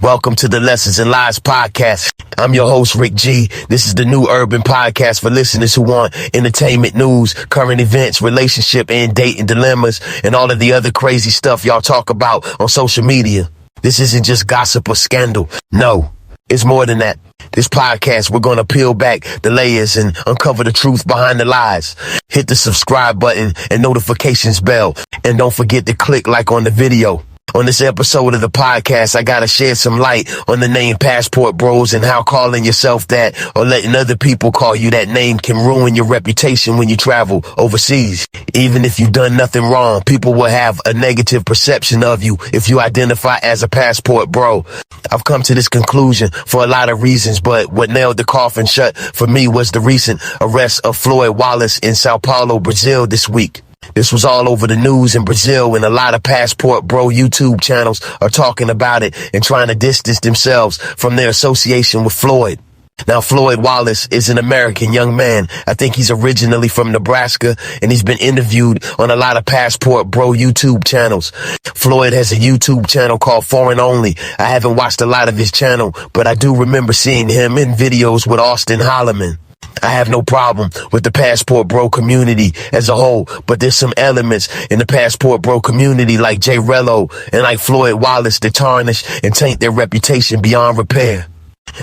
Welcome to the Lessons in Lies podcast. I'm your host, Rick G. This is the new urban podcast for listeners who want entertainment news, current events, relationship and dating dilemmas, and all of the other crazy stuff y'all talk about on social media. This isn't just gossip or scandal. No, it's more than that. This podcast, we're going to peel back the layers and uncover the truth behind the lies. Hit the subscribe button and notifications bell. And don't forget to click like on the video. On this episode of the podcast, I gotta shed some light on the name Passport Bros and how calling yourself that or letting other people call you that name can ruin your reputation when you travel overseas. Even if you've done nothing wrong, people will have a negative perception of you if you identify as a passport bro. I've come to this conclusion for a lot of reasons, but what nailed the coffin shut for me was the recent arrest of Floyd Wallace in Sao Paulo, Brazil this week. This was all over the news in Brazil, and a lot of Passport Bro YouTube channels are talking about it and trying to distance themselves from their association with Floyd. Now, Floyd Wallace is an American young man. I think he's originally from Nebraska, and he's been interviewed on a lot of Passport Bro YouTube channels. Floyd has a YouTube channel called Foreign Only. I haven't watched a lot of his channel, but I do remember seeing him in videos with Austin Holloman. I have no problem with the Passport Bro community as a whole, but there's some elements in the Passport Bro community like Jay Rello and like Floyd Wallace that tarnish and taint their reputation beyond repair.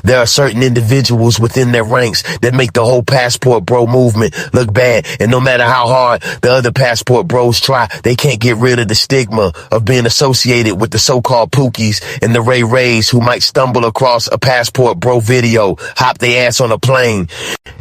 There are certain individuals within their ranks that make the whole Passport Bro movement look bad, and no matter how hard the other Passport Bros try, they can't get rid of the stigma of being associated with the so-called Pookies and the Ray Rays who might stumble across a Passport Bro video, hop their ass on a plane,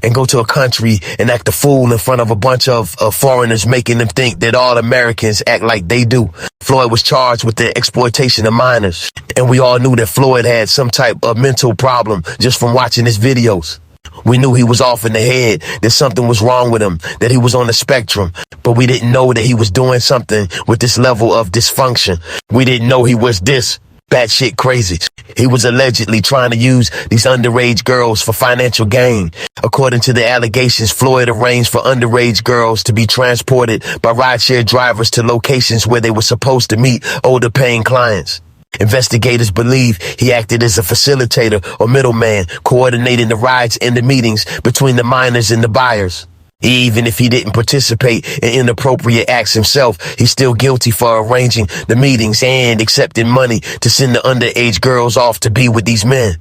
and go to a country and act a fool in front of a bunch of foreigners, making them think that all Americans act like they do. Floyd was charged with the exploitation of minors, and we all knew that Floyd had some type of mental problem just from watching his videos. We knew he was off in the head, that something was wrong with him, that he was on the spectrum, but we didn't know that he was doing something with this level of dysfunction. We didn't know he was this batshit crazy. He was allegedly trying to use these underage girls for financial gain. According to the allegations, Floyd arranged for underage girls to be transported by rideshare drivers to locations where they were supposed to meet older paying clients. Investigators believe he acted as a facilitator or middleman, coordinating the rides and the meetings between the minors and the buyers. Even if he didn't participate in inappropriate acts himself, he's still guilty for arranging the meetings and accepting money to send the underage girls off to be with these men.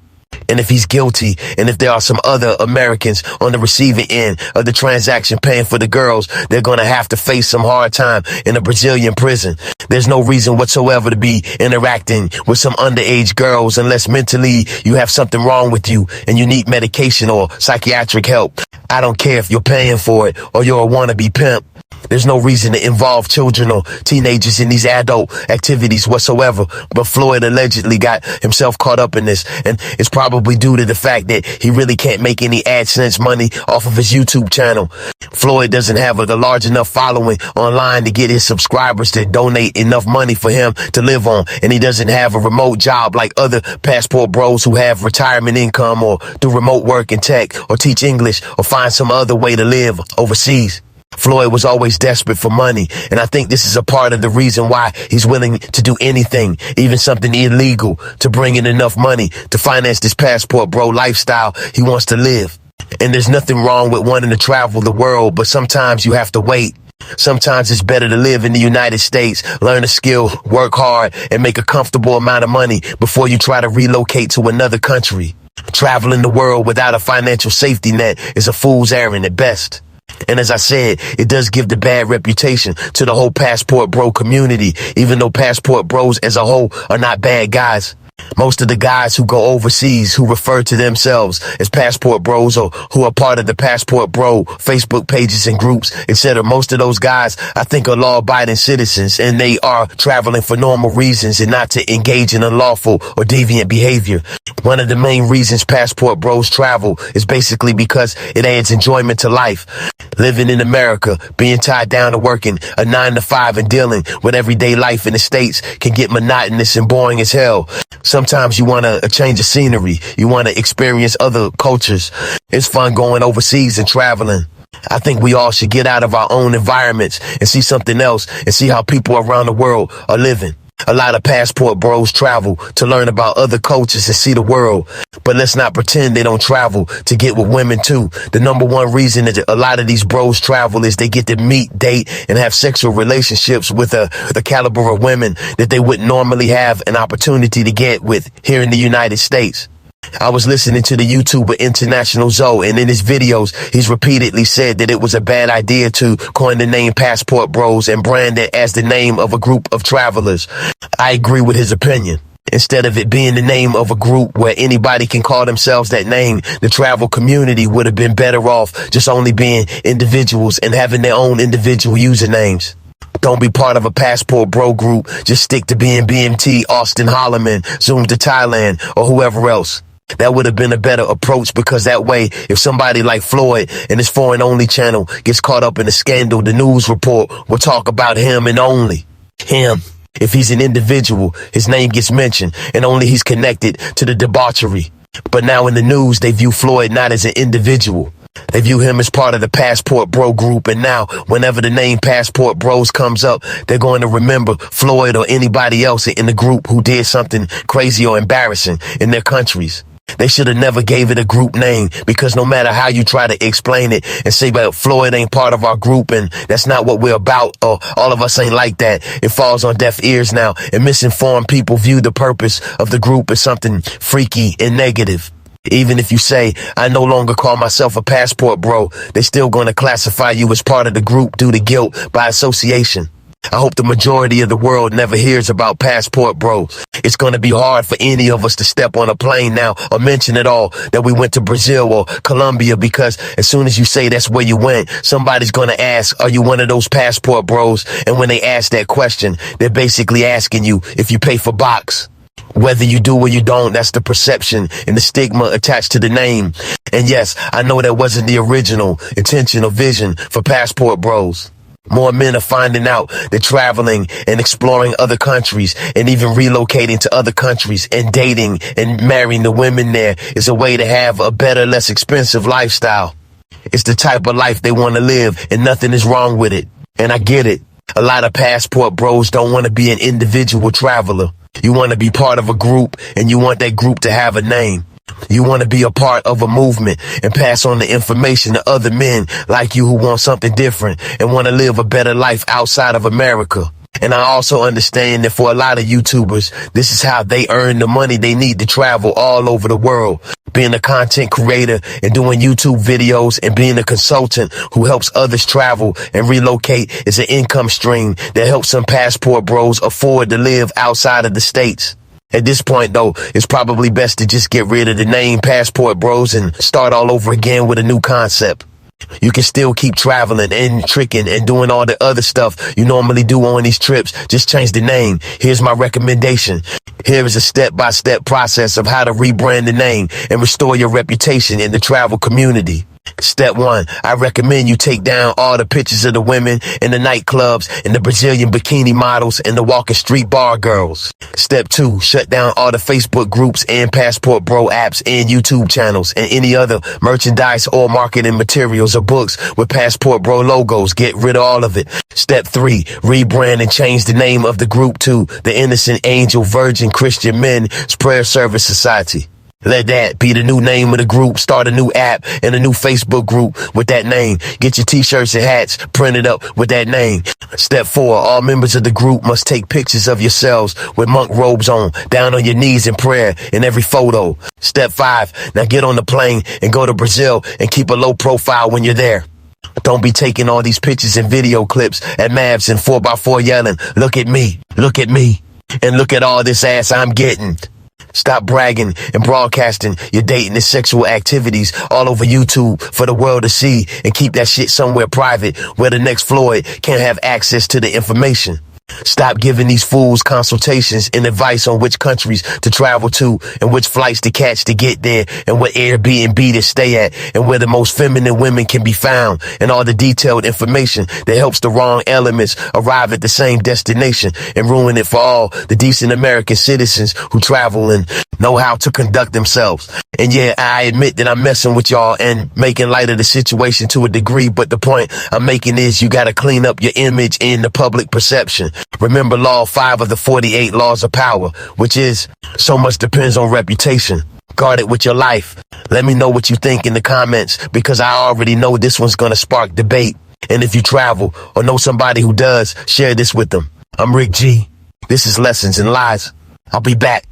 And if he's guilty, and if there are some other Americans on the receiving end of the transaction paying for the girls, they're going to have to face some hard time in a Brazilian prison. There's no reason whatsoever to be interacting with some underage girls unless mentally you have something wrong with you and you need medication or psychiatric help. I don't care if you're paying for it or you're a wannabe pimp. There's no reason to involve children or teenagers in these adult activities whatsoever. But Floyd allegedly got himself caught up in this, and it's probably due to the fact that he really can't make any AdSense money off of his YouTube channel. Floyd doesn't have a large enough following online to get his subscribers to donate enough money for him to live on, and he doesn't have a remote job like other Passport Bros who have retirement income or do remote work in tech or teach English or find some other way to live overseas. Floyd was always desperate for money, and I think this is a part of the reason why he's willing to do anything, even something illegal, to bring in enough money to finance this Passport Bro lifestyle he wants to live. And there's nothing wrong with wanting to travel the world, but sometimes you have to wait. Sometimes it's better to live in the United States, learn a skill, work hard, and make a comfortable amount of money before you try to relocate to another country. Traveling the world without a financial safety net is a fool's errand at best. And as I said, it does give the bad reputation to the whole Passport Bro community, even though Passport Bros as a whole are not bad guys. Most of the guys who go overseas, who refer to themselves as Passport Bros or who are part of the Passport Bro Facebook pages and groups, etc., most of those guys, I think, are law-abiding citizens, and they are traveling for normal reasons and not to engage in unlawful or deviant behavior. One of the main reasons Passport Bros travel is basically because it adds enjoyment to life. Living in America, being tied down to working a 9-to-5 and dealing with everyday life in the States can get monotonous and boring as hell. Sometimes you want a change of scenery. You want to experience other cultures. It's fun going overseas and traveling. I think we all should get out of our own environments and see something else and see how people around the world are living. A lot of passport bros travel to learn about other cultures and see the world. But let's not pretend they don't travel to get with women too. The number one reason that a lot of these bros travel is they get to meet, date, and have sexual relationships with the caliber of women that they wouldn't normally have an opportunity to get with here in the United States. I was listening to the YouTuber International Zoe, and in his videos, he's repeatedly said that it was a bad idea to coin the name Passport Bros and brand it as the name of a group of travelers. I agree with his opinion. Instead of it being the name of a group where anybody can call themselves that name, the travel community would have been better off just only being individuals and having their own individual usernames. Don't be part of a Passport Bro group. Just stick to being BMT, Austin Holloman, Zoom to Thailand, or whoever else. That would have been a better approach, because that way, if somebody like Floyd and his foreign-only channel gets caught up in a scandal, the news report will talk about him and only him. If he's an individual, his name gets mentioned, and only he's connected to the debauchery. But now in the news, they view Floyd not as an individual. They view him as part of the Passport Bro group, and now whenever the name Passport Bros comes up, they're going to remember Floyd or anybody else in the group who did something crazy or embarrassing in their countries. They should have never gave it a group name, because no matter how you try to explain it and say, well, Floyd ain't part of our group and that's not what we're about, or all of us ain't like that, it falls on deaf ears now, and misinformed people view the purpose of the group as something freaky and negative. Even if you say, I no longer call myself a Passport Bro, they're still going to classify you as part of the group due to guilt by association. I hope the majority of the world never hears about Passport Bro. It's going to be hard for any of us to step on a plane now or mention at all that we went to Brazil or Colombia, because as soon as you say that's where you went, somebody's going to ask, are you one of those Passport Bros? And when they ask that question, they're basically asking you if you pay for box. Whether you do or you don't, that's the perception and the stigma attached to the name. And yes, I know that wasn't the original intention or vision for Passport Bros. More men are finding out that traveling and exploring other countries and even relocating to other countries and dating and marrying the women there is a way to have a better, less expensive lifestyle. It's the type of life they want to live, and nothing is wrong with it. And I get it. A lot of Passport Bros don't want to be an individual traveler. You want to be part of a group, and you want that group to have a name. You want to be a part of a movement and pass on the information to other men like you who want something different and want to live a better life outside of America. And I also understand that for a lot of YouTubers, this is how they earn the money they need to travel all over the world. Being a content creator and doing YouTube videos and being a consultant who helps others travel and relocate is an income stream that helps some Passport Bros afford to live outside of the States. At this point, though, it's probably best to just get rid of the name Passport Bros and start all over again with a new concept. You can still keep traveling and tricking and doing all the other stuff you normally do on these trips. Just change the name. Here's my recommendation. Here is a step-by-step process of how to rebrand the name and restore your reputation in the travel community. Step 1, I recommend you take down all the pictures of the women in the nightclubs and the Brazilian bikini models and the walking street bar girls. Step 2, shut down all the Facebook groups and Passport Bro apps and YouTube channels and any other merchandise or marketing materials or books with Passport Bro logos. Get rid of all of it. Step 3, rebrand and change the name of the group to the Innocent Angel Virgin Christian Men's Prayer Service Society. Let that be the new name of the group. Start a new app and a new Facebook group with that name. Get your t-shirts and hats printed up with that name. Step 4, all members of the group must take pictures of yourselves with monk robes on, down on your knees in prayer in every photo. Step 5, now get on the plane and go to Brazil and keep a low profile when you're there. Don't be taking all these pictures and video clips at Mavs and 4x4 yelling, look at me, and look at all this ass I'm getting. Stop bragging and broadcasting your dating and sexual activities all over YouTube for the world to see, and keep that shit somewhere private where the next Floyd can't have access to the information. Stop giving these fools consultations and advice on which countries to travel to and which flights to catch to get there and what Airbnb to stay at and where the most feminine women can be found and all the detailed information that helps the wrong elements arrive at the same destination and ruin it for all the decent American citizens who travel and know how to conduct themselves. And yeah, I admit that I'm messing with y'all and making light of the situation to a degree, but the point I'm making is you gotta clean up your image in the public perception. Remember law 5 of the 48 laws of power, which is so much depends on reputation. Guard it with your life. Let me know what you think in the comments, because I already know this one's gonna spark debate. And if you travel or know somebody who does, share this with them. I'm Rick G. This is Lessons in Lies. I'll be back.